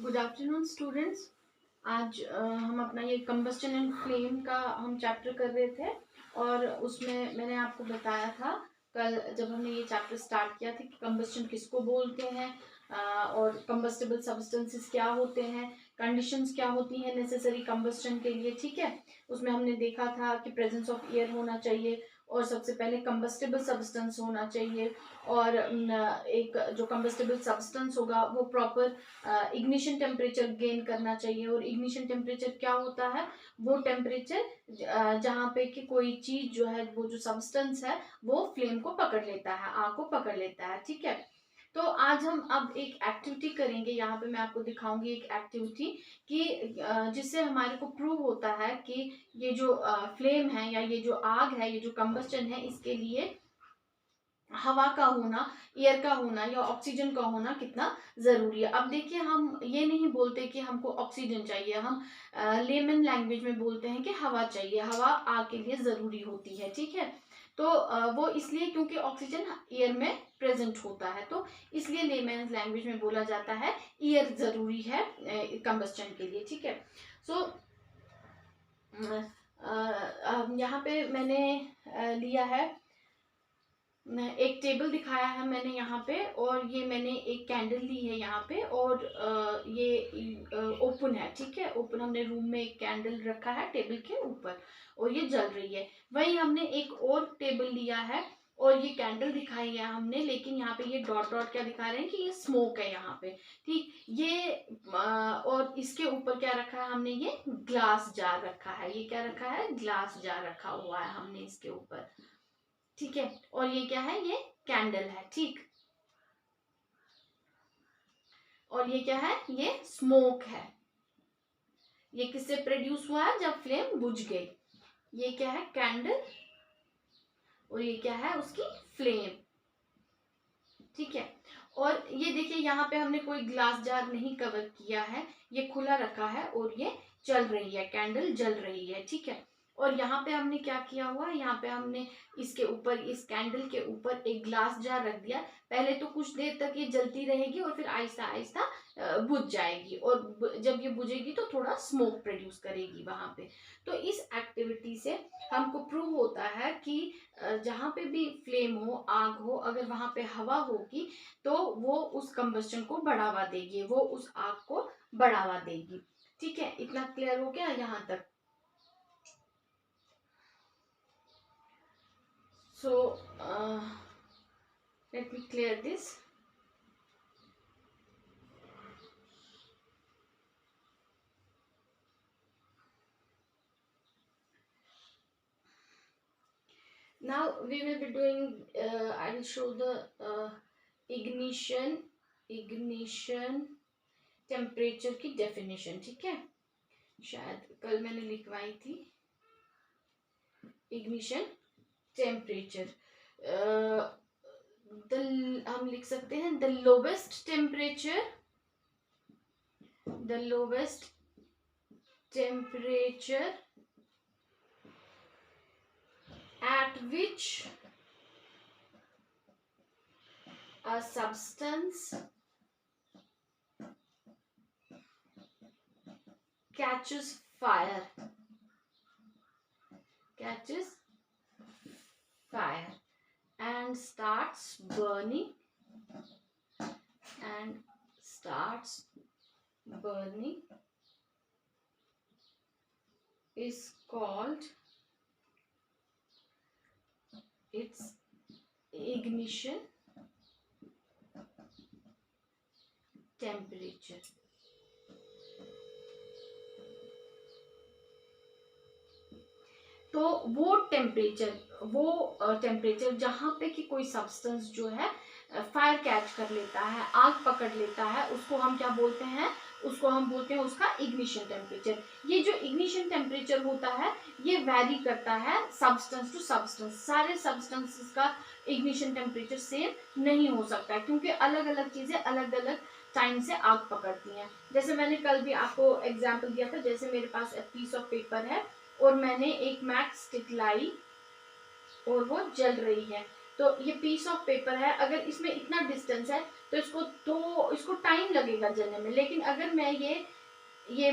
Good afternoon students. आज हम अपना ये कंबस्टन एंड फ्लेम का हम चैप्टर कर रहे थे और उसमें मैंने आपको बताया था कल जब हमने ये चैप्टर स्टार्ट किया था कि कंबस्टन किसको बोलते हैं और कंबस्टेबल सब्सटेंसेस क्या होते हैं, कंडीशंस क्या होती हैं नेसेसरी कंबस्टन के लिए। ठीक है, उसमें हमने देखा था कि प्रेजेंस ऑफ एयर होना चाहिए और सबसे पहले कंबस्टेबल सब्सटेंस होना चाहिए और एक जो कंबस्टेबल सब्सटेंस होगा वो प्रॉपर इग्निशन टेम्परेचर गेन करना चाहिए। और इग्निशन टेम्परेचर क्या होता है? वो टेम्परेचर जहाँ पे कि कोई चीज जो है, वो जो सब्सटेंस है वो फ्लेम को पकड़ लेता है, आग को पकड़ लेता है। ठीक है, तो आज हम अब एक एक्टिविटी करेंगे। यहाँ पे मैं आपको दिखाऊंगी एक एक्टिविटी कि जिससे हमारे को प्रूव होता है कि ये जो फ्लेम है या ये जो आग है, ये जो कंबस्टन है, इसके लिए हवा का होना, एयर का होना या ऑक्सीजन का होना कितना जरूरी है। अब देखिए, हम ये नहीं बोलते कि हमको ऑक्सीजन चाहिए, हम लेमन लैंग्वेज में बोलते हैं कि हवा चाहिए, हवा आग के लिए जरूरी होती है। ठीक है, तो वो इसलिए क्योंकि ऑक्सीजन एयर में प्रेजेंट होता है, तो इसलिए लेमन लैंग्वेज में बोला जाता है एयर जरूरी है कंबस्टन के लिए। ठीक है, सो यहाँ पे मैंने लिया है, एक टेबल दिखाया है मैंने यहाँ पे, और ये मैंने एक कैंडल ली है यहाँ पे, और ये ओपन है। ठीक है, ओपन, हमने रूम में एक कैंडल रखा है टेबल के ऊपर और ये जल रही है। वहीं हमने एक और टेबल लिया है और ये कैंडल दिखाई है हमने, लेकिन यहाँ पे ये डॉट डॉट क्या दिखा रहे हैं कि ये स्मोक है यहाँ पे। ठीक, ये और इसके ऊपर क्या रखा है हमने? ये ग्लास जार रखा है। ये क्या रखा है? ग्लास जार रखा हुआ है हमने इसके ऊपर। ठीक है, और ये क्या है? ये कैंडल है। ठीक, और ये क्या है? ये स्मोक है। ये किससे प्रोड्यूस हुआ है? जब फ्लेम बुझ गई। ये क्या है? कैंडल, और ये क्या है? उसकी फ्लेम। ठीक है, और ये देखिए यहाँ पे हमने कोई ग्लास जार नहीं कवर किया है, ये खुला रखा है और ये चल रही है, कैंडल जल रही है। ठीक है, और यहाँ पे हमने क्या किया हुआ है? यहाँ पे हमने इसके ऊपर, इस कैंडल के ऊपर एक ग्लास जार रख दिया। पहले तो कुछ देर तक ये जलती रहेगी और फिर आहिस्ता आहिस्ता बुझ जाएगी, और जब ये बुझेगी तो थोड़ा स्मोक प्रोड्यूस करेगी वहां पे। तो इस एक्टिविटी से हमको प्रूव होता है कि जहाँ पे भी फ्लेम हो, आग हो, अगर वहां पे हवा होगी तो वो उस कंबस्टन को बढ़ावा देगी, वो उस आग को बढ़ावा देगी। ठीक है, इतना क्लियर हो गया यहाँ तक? So let me clear this. Now we will be doing, I will show the ignition temperature की डेफिनेशन। ठीक है, शायद कल मैंने लिखवाई थी इग्निशन टेम्परेचर। हम लिख सकते हैं the lowest temperature at which a substance catches fire and starts burning is called its ignition temperature। तो वो टेम्परेचर जहां पे कि कोई सब्सटेंस जो है फायर कैच कर लेता है, आग पकड़ लेता है, उसको हम क्या बोलते हैं? उसको हम बोलते हैं उसका इग्निशन टेम्परेचर। ये जो इग्निशन टेम्परेचर होता है ये वैरी करता है सब्सटेंस टू सब्सटेंस। सारे सब्सटेंसेस का इग्निशन टेम्परेचर सेम नहीं हो सकता है, क्योंकि अलग अलग चीजें अलग अलग टाइम से आग पकड़ती हैं। जैसे मैंने कल भी आपको एग्जाम्पल दिया था, जैसे मेरे पास पीस ऑफ पेपर है और मैंने एक मैच स्टिक लाई और वो जल रही है, तो ये पीस ऑफ पेपर है, अगर इसमें इतना डिस्टेंस है तो इसको टाइम लगेगा जलने में। लेकिन अगर मैं ये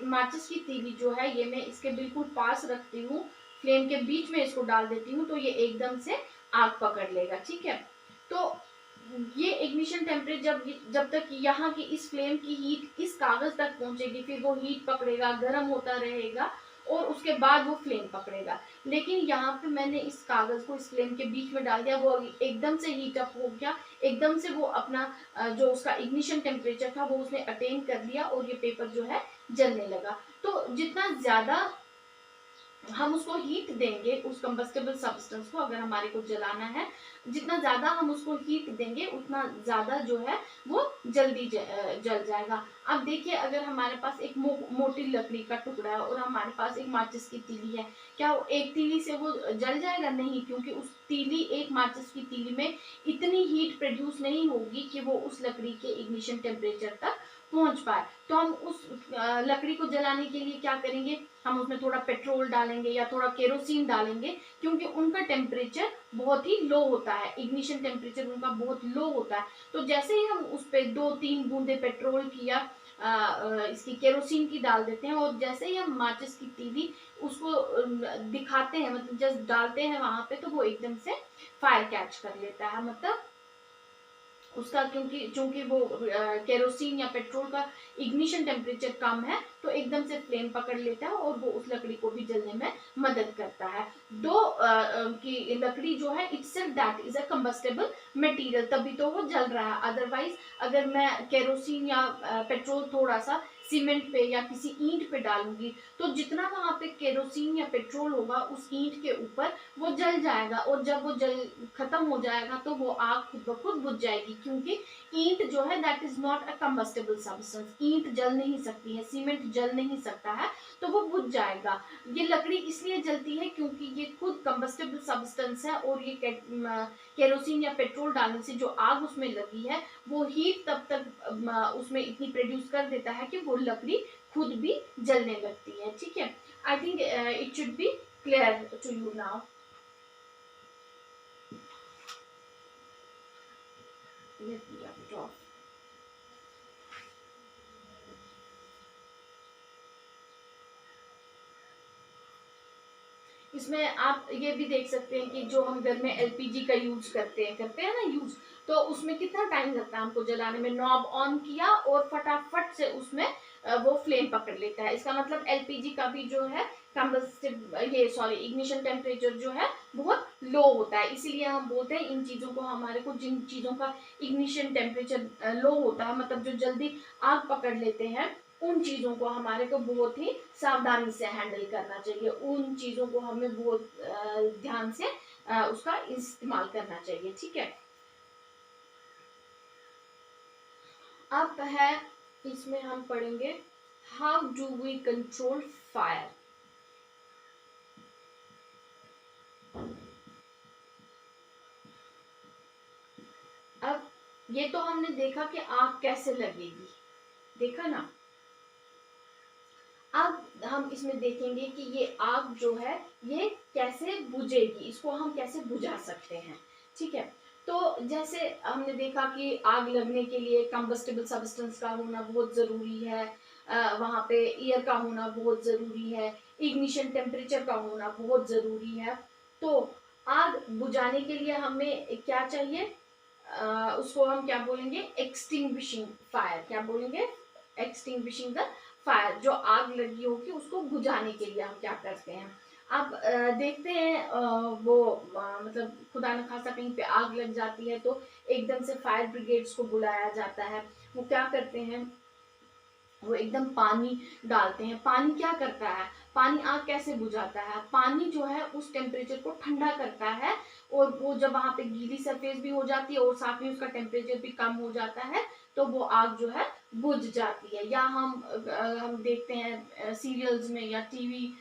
माचिस की तीली जो है ये मैं इसके बिल्कुल पास रखती हूँ, फ्लेम के बीच में इसको डाल देती हूँ, तो ये एकदम से आग पकड़ लेगा। ठीक है, तो ये इग्निशन टेम्परेचर जब तक यहाँ की इस फ्लेम की हीट इस कागज तक पहुंचेगी, फिर वो हीट पकड़ेगा, गर्म होता रहेगा और उसके बाद वो फ्लेम पकड़ेगा। लेकिन यहाँ पे मैंने इस कागज को इस फ्लेम के बीच में डाल दिया, वो एकदम से हीट अप हो गया, एकदम से वो अपना जो उसका इग्निशन टेम्परेचर था वो उसने अटेन कर लिया और ये पेपर जो है जलने लगा। तो जितना ज्यादा हम उसको हीट देंगे, उस कंबस्टेबल सब्सटेंस को अगर हमारे को जलाना है, जितना ज्यादा हम उसको हीट देंगे उतना ज्यादा जो है वो जल्दी जल जाएगा। अब देखिए, अगर हमारे पास एक मोटी लकड़ी का टुकड़ा है और हमारे पास एक माचिस की तीली है, क्या एक तीली से वो जल जाएगा? नहीं, क्योंकि उस तीली एक माचिस की तीली में इतनी हीट प्रोड्यूस नहीं होगी कि वो उस लकड़ी के इग्निशन टेम्परेचर तक पहुंच पाए। तो हम उस लकड़ी को जलाने के लिए क्या करेंगे, हम उसमें थोड़ा पेट्रोल डालेंगे या थोड़ा केरोसिन डालेंगे, क्योंकि उनका टेम्परेचर बहुत ही लो होता है, इग्निशन टेम्परेचर उनका बहुत लो होता है। तो जैसे ही हम उस पर 2-3 बूंदे पेट्रोल की या इसकी केरोसिन की डाल देते हैं, और जैसे ही हम माचिस की तीली उसको दिखाते हैं, मतलब जस्ट डालते हैं वहां पे, तो वो एकदम से फायर कैच कर लेता है। मतलब उसका चूंकि वो केरोसिन या पेट्रोल का इग्निशन टेम्परेचर कम है, तो एकदम से फ्लेम पकड़ लेता है और वो उस लकड़ी को भी जलने में मदद करता है। की लकड़ी जो है itself that is a combustible material, तभी तो वो जल रहा है। अदरवाइज अगर मैं केरोसिन या पेट्रोल थोड़ा सा सीमेंट पे या किसी ईंट पे डालूंगी, तो जितना वहां पे केरोसिन या पेट्रोल होगा उस ईंट के ऊपर वो जल जाएगा, और जब वो जल खत्म हो जाएगा तो वो आग खुद ब खुद बुझ जाएगी, क्योंकि ईंट जो है that is not a combustible substance. ईंट जल नहीं सकती है, सीमेंट जल नहीं सकता है, तो वो बुझ जाएगा। ये लकड़ी इसलिए जलती है क्योंकि ये खुद कंबस्टेबल सब्सटेंस है, और ये केरोसिन या पेट्रोल डालने से जो आग उसमें लगी है वो हीट तब तक उसमें इतनी प्रोड्यूस कर देता है कि वो लकड़ी खुद भी जलने लगती है। ठीक है, I think it should be clear to you now. Let me wrap it off. इसमें आप ये भी देख सकते हैं कि जो हम घर में एलपीजी का यूज करते हैं ना यूज, तो उसमें कितना टाइम लगता है हमको जलाने में। नॉब ऑन किया और फटाफट से उसमें वो फ्लेम पकड़ लेता है। इसका मतलब एलपीजी का भी जो है इग्निशन टेम्परेचर जो है बहुत लो होता है। इसीलिए हम बोलते हैं इन चीजों को, हमारे को जिन चीजों का इग्निशन टेम्परेचर लो होता है, मतलब जो जल्दी आग पकड़ लेते हैं, उन चीजों को हमारे को बहुत ही सावधानी से हैंडल करना चाहिए। उन चीजों को हमें बहुत ध्यान से उसका इस्तेमाल करना चाहिए। ठीक है, अब है इसमें हम पढ़ेंगे how do we control fire. अब ये तो हमने देखा कि आग कैसे लगेगी, देखा ना। अब हम इसमें देखेंगे कि ये आग जो है ये कैसे बुझेगी, इसको हम कैसे बुझा सकते हैं। ठीक है, तो जैसे हमने देखा कि आग लगने के लिए कंबस्टेबल सब्सटेंस का होना बहुत जरूरी है, वहां पे एयर का होना बहुत जरूरी है, इग्निशन टेम्परेचर का होना बहुत जरूरी है। तो आग बुझाने के लिए हमें क्या चाहिए, उसको हम क्या बोलेंगे, एक्सटिंग्विशिंग फायर। क्या बोलेंगे, एक्सटिंग्विशिंग द फायर। जो आग लगी होगी उसको बुझाने के लिए हम क्या करते हैं। अब देखते हैं मतलब खुदा न खासा कहीं पे आग लग जाती है तो एकदम से फायर ब्रिगेड्स को बुलाया जाता है। वो क्या करते हैं, वो एकदम पानी डालते हैं। पानी क्या करता है, पानी आग कैसे बुझाता है, पानी जो है उस टेम्परेचर को ठंडा करता है, और वो जब वहां पे गीली सरफेस भी हो जाती है और साथ में उसका टेम्परेचर भी कम हो जाता है, तो वो आग जो है बुझ जाती है। या हम देखते हैं सीरियल्स में या टीवी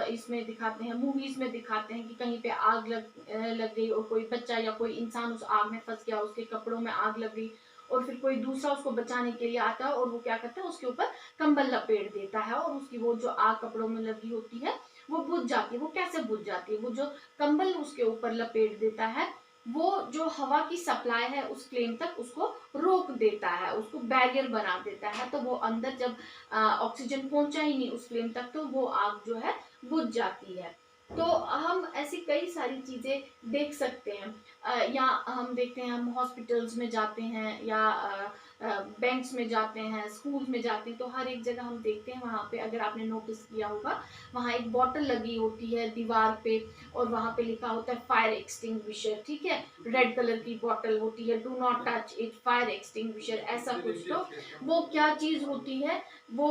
इसमें दिखाते हैं, मूवीज में दिखाते हैं कि कहीं पे आग लग गई और कोई बच्चा या कोई इंसान उस आग में फंस गया, उसके कपड़ों में आग लग गई, और फिर कोई दूसरा उसको बचाने के लिए आता है और वो क्या करता है, उसके ऊपर कंबल लपेट देता है, और उसकी वो जो आग कपड़ों में लगी होती है वो बुझ जाती है। वो कैसे बुझ जाती है, वो जो कंबल उसके ऊपर लपेट देता है वो जो हवा की सप्लाई है उस फ्लेम तक उसको रोक देता है, उसको बैरियर बना देता है। तो वो अंदर जब ऑक्सीजन पहुंचा ही नहीं उस फ्लेम तक तो वो आग जो है बुझ जाती है। तो हम ऐसी कई सारी चीजें देख सकते हैं। या हम देखते हैं, हम हॉस्पिटल्स में जाते हैं या बैंक्स में जाते हैं, स्कूल्स में जाते हैं, तो हर एक जगह हम देखते हैं वहां पे, अगर आपने नोटिस किया होगा, वहां एक बॉटल लगी होती है दीवार पे और वहां पे लिखा होता है फायर एक्सटिंग्विशर, ठीक है। रेड कलर की बॉटल होती है, do not touch it, fire extinguisher, ऐसा कुछ। तो वो क्या चीज होती है, वो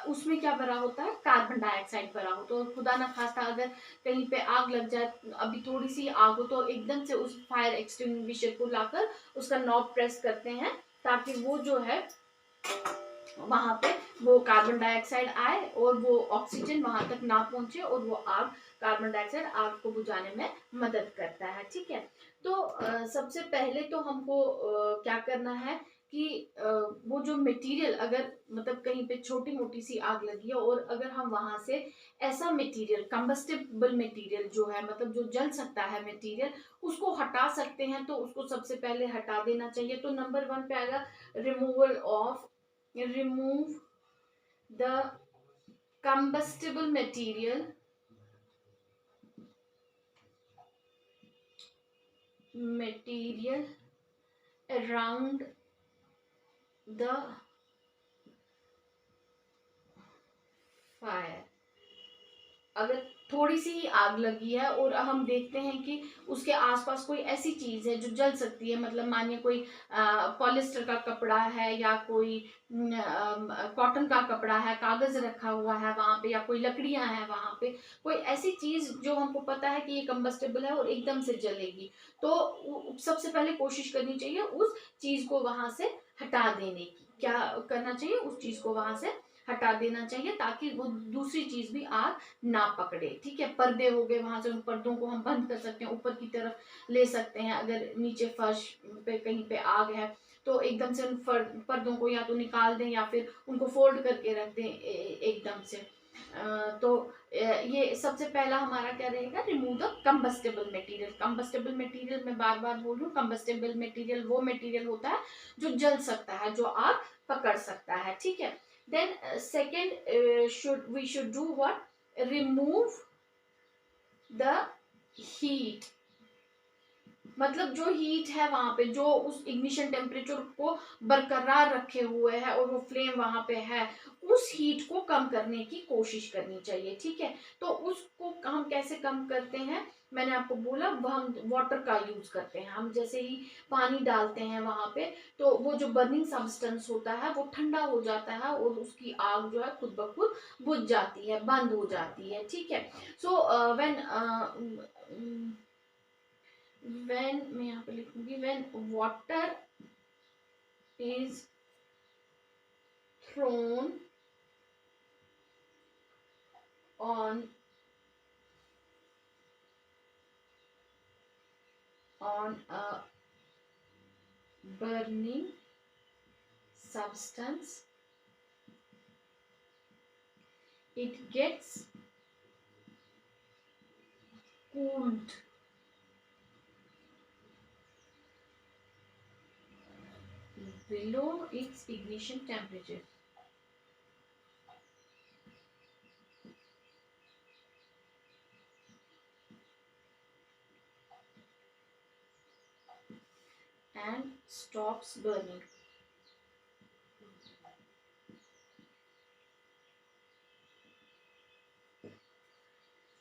उसमें क्या भरा होता है, कार्बन डाइऑक्साइड भरा होता है। तो खुदा ना खास्ता अगर कहीं पे आग लग जाए, अभी थोड़ी सी आग हो, तो एकदम से उस फायर एक्सटिंग्विशर को लाकर उसका नॉब प्रेस करते हैं ताकि वो जो है वहां पे वो कार्बन डाइऑक्साइड आए और वो ऑक्सीजन वहां तक ना पहुंचे और वो आग, कार्बन डाइऑक्साइड आग को बुझाने में मदद करता है, ठीक है। तो सबसे पहले तो हमको क्या करना है कि वो जो मटेरियल, अगर मतलब कहीं पे छोटी मोटी सी आग लगी है और अगर हम वहां से ऐसा मटेरियल, कंबस्टेबल मटेरियल जो है, मतलब जो जल सकता है मटेरियल, उसको हटा सकते हैं, तो उसको सबसे पहले हटा देना चाहिए। तो नंबर 1 पे आएगा removal of, remove the combustible material around the fire। अगर थोड़ी सी ही आग लगी है और हम देखते हैं कि उसके आसपास कोई ऐसी चीज है जो जल सकती है, मतलब मानिए कोई पॉलिस्टर का कपड़ा है या कोई कॉटन का कपड़ा है, कागज रखा हुआ है वहां पे, या कोई लकड़ियां हैं वहां पे, कोई ऐसी चीज जो हमको पता है कि ये कंबस्टेबल है और एकदम से जलेगी, तो सबसे पहले कोशिश करनी चाहिए उस चीज को वहां से हटा देने की। क्या करना चाहिए, उस चीज को वहां से हटा देना चाहिए ताकि वो दूसरी चीज भी आग ना पकड़े, ठीक है। पर्दे हो गए, वहां से उन पर्दों को हम बंद कर सकते हैं, ऊपर की तरफ ले सकते हैं। अगर नीचे फर्श पे कहीं पे आग है तो एकदम से उन पर्दों को या तो निकाल दें या फिर उनको फोल्ड करके रख दें एकदम से। तो ये सबसे पहला हमारा क्या रहेगा, remove the combustible material. Combustible material मैं बार बार बोल रही हूँ, कंबस्टेबल मटेरियल वो मटेरियल होता है जो जल सकता है, जो आग पकड़ सकता है, ठीक है। then second we should do what, remove the heat। मतलब जो हीट है वहां पे, जो उस इग्निशन टेम्परेचर को बरकरार रखे हुए है और वो फ्लेम वहां पे है, उस हीट को कम करने की कोशिश करनी चाहिए, ठीक है। तो उसको हम कैसे कम करते हैं, मैंने आपको बोला हम वाटर का यूज करते हैं। हम जैसे ही पानी डालते हैं वहां पे, तो वो जो बर्निंग सब्सटेंस होता है वो ठंडा हो जाता है और उसकी आग जो है खुद ब खुद बुझ जाती है, बंद हो जाती है, ठीक है। सो when मैं यहाँ पे लिखूंगी, when water is thrown on a burning substance, it gets cooled below its ignition temperature। and stops burning।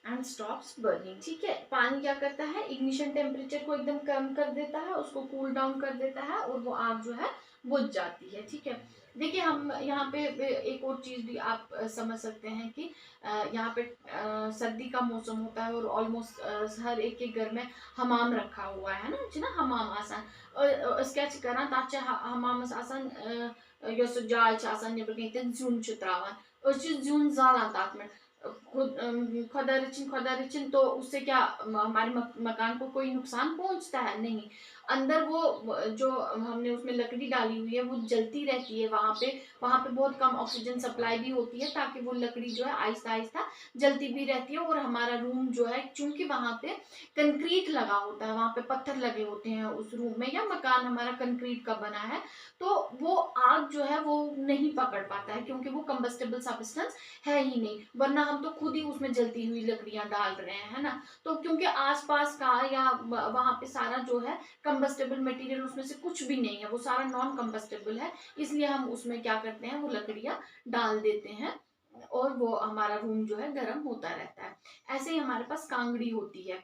And stops burning, ठीक है। पानी क्या करता है, इग्निशन टेम्परेचर को एकदम कम कर देता है, उसको कूल डाउन कर देता है और वो आग जो है बुझ जाती है, ठीक है। देखिए हम यहाँ पे एक और चीज भी आप समझ सकते हैं कि यहाँ पे सर्दी का मौसम होता है और ऑलमोस्ट हर एक के घर में हमाम रखा हुआ है ना, जी ना, हमाम आसान। और क्या करना ताकि हमाम आसान यस जाय नेबर कहीं जुन त्रावान, जुन जालान तक में खुदा रचिन तो उससे क्या हमारे मकान को कोई नुकसान पहुंचता है, नहीं। अंदर वो जो हमने उसमें लकड़ी डाली हुई है वो जलती रहती है, वहाँ पे बहुत कम ऑक्सीजन सप्लाई भी होती है, ताकि वो लकड़ी जो है आहिस्ता आहिस्ता जलती भी रहती है। और हमारा रूम जो है, चूंकि वहाँ पे कंक्रीट लगा होता है, वहाँ पे पत्थर लगे होते हैं उस रूम में, या मकान हमारा कंक्रीट का बना है, तो वो आग जो है वो नहीं पकड़ पाता है, क्योंकि वो कंबस्टेबल सब्सटेंस है ही नहीं। वरना हम तो खुद ही उसमें जलती हुई लकड़ियां डाल रहे हैं, है ना। तो क्योंकि आसपास का या वहां पे सारा जो है कंबस्टेबल मटेरियल, उसमें से कुछ भी नहीं है, वो सारा नॉन कंबस्टेबल है, इसलिए हम उसमें क्या करते हैं, वो लकड़ियां डाल देते हैं और वो हमारा रूम जो है गर्म होता रहता है। ऐसे ही हमारे पास कांगड़ी होती है,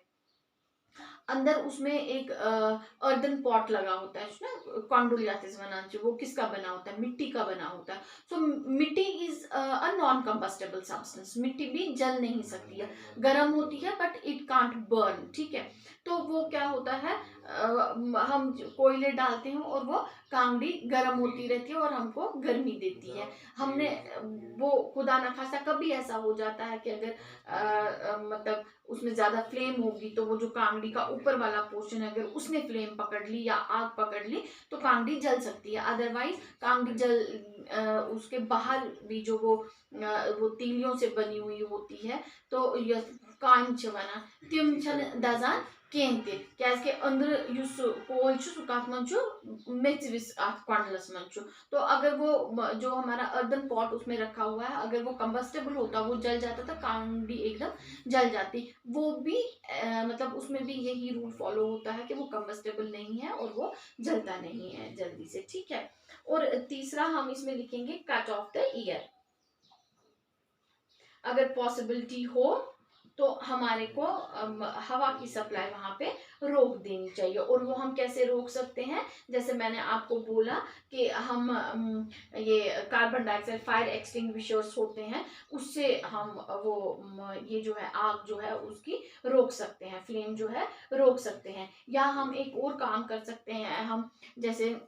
अंदर उसमें एक अर्दन पॉट लगा होता है, उसमें कॉन्डोलियासिस बना, वो किसका बना होता है, मिट्टी का बना होता है। सो मिट्टी is a non combustible substance, मिट्टी भी जल नहीं सकती है, गर्म होती है बट इट कांट बर्न, ठीक है। तो वो क्या होता है, हम कोयले डालते हैं और वो कांगड़ी गर्म होती रहती है और हमको गर्मी देती है। हमने वो खुदा ना खासा कभी ऐसा हो जाता है कि अगर मतलब उसमें ज्यादा फ्लेम होगी, तो वो जो कांगड़ी का ऊपर वाला पोर्शन है, अगर उसने फ्लेम पकड़ ली या आग पकड़ ली, तो कांगड़ी जल सकती है। अदरवाइज कांगड़ी उसके बाहर भी जो वो तीलियों से बनी हुई होती है, तो यह कांच बना तिम छन दजान केंते कैसे अंदर युस कोल छु सुकात मन छु मेच विस आत क्वांडलस मन छु। तो अगर वो जो हमारा अर्दन पॉट उसमें रखा हुआ है, अगर वो कंबस्टेबल होता, वो जल जाता, तो कांगड़ी एकदम जल जाती। वो भी मतलब उसमें भी यही रूल फॉलो होता है कि वो कंबस्टेबल नहीं है और वो जलता नहीं है जल्दी से, ठीक है। और तीसरा हम इसमें लिखेंगे कट ऑफ द ईयर। अगर पॉसिबिलिटी हो तो हमारे को हवा की सप्लाई वहां पे रोक देनी चाहिए। और वो हम कैसे रोक सकते हैं, जैसे मैंने आपको बोला कि हम ये कार्बन डाइऑक्साइड फायर एक्सटिंग्विशर्स होते हैं, उससे हम वो ये जो है आग जो है उसकी रोक सकते हैं, फ्लेम जो है रोक सकते हैं। या हम एक और काम कर सकते हैं, हम जैसे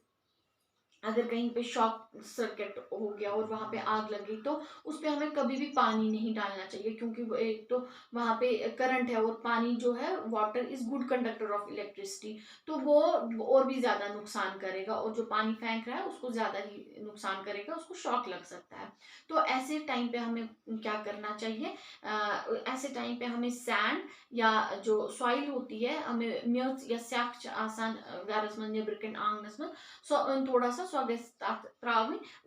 अगर कहीं पे शॉर्ट सर्किट हो गया और वहां पे आग लगी, तो उस पे हमें कभी भी पानी नहीं डालना चाहिए, क्योंकि एक तो वहां पे करंट है, और पानी जो है water is good conductor of electricity, तो वो और भी ज्यादा नुकसान करेगा, और जो पानी फेंक रहा है उसको ज्यादा ही नुकसान करेगा, उसको शॉक लग सकता है। तो ऐसे टाइम पे हमें क्या करना चाहिए, ऐसे टाइम पे हमें सैंड या जो सॉइल होती है, हमें म्यूच या सैक्च आसान गारस में नेब्रिकन आंगनस में थोड़ा सा स्वागत,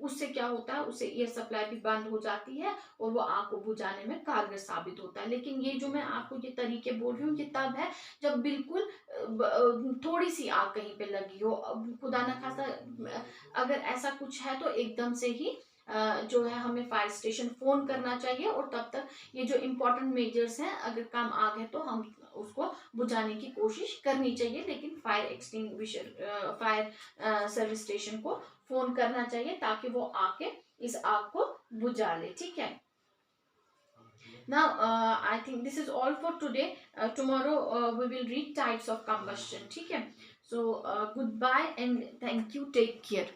उससे क्या होता है, उससे एयर सप्लाई भी बंद हो जाती है और वो आग को बुझाने में कारगर साबित होता है। लेकिन ये जो मैं आपको ये तरीके बोल रही हूँ, ये तब है जब बिल्कुल थोड़ी सी आग कहीं पे लगी हो। खुदा न खासा अगर ऐसा कुछ है, तो एकदम से ही जो है हमें फायर स्टेशन फोन करना चाहिए, और तब तक ये जो इम्पोर्टेंट मेजर्स हैं, अगर कम आग है तो हम उसको बुझाने की कोशिश करनी चाहिए। लेकिन fire extinguisher fire service station को फोन करना चाहिए, ताकि वो आके इस आग को बुझा ले, ठीक है। Now, I think this is all for today. Tomorrow we will read types of combustion, ठीक है। So, goodbye and thank you. Take care.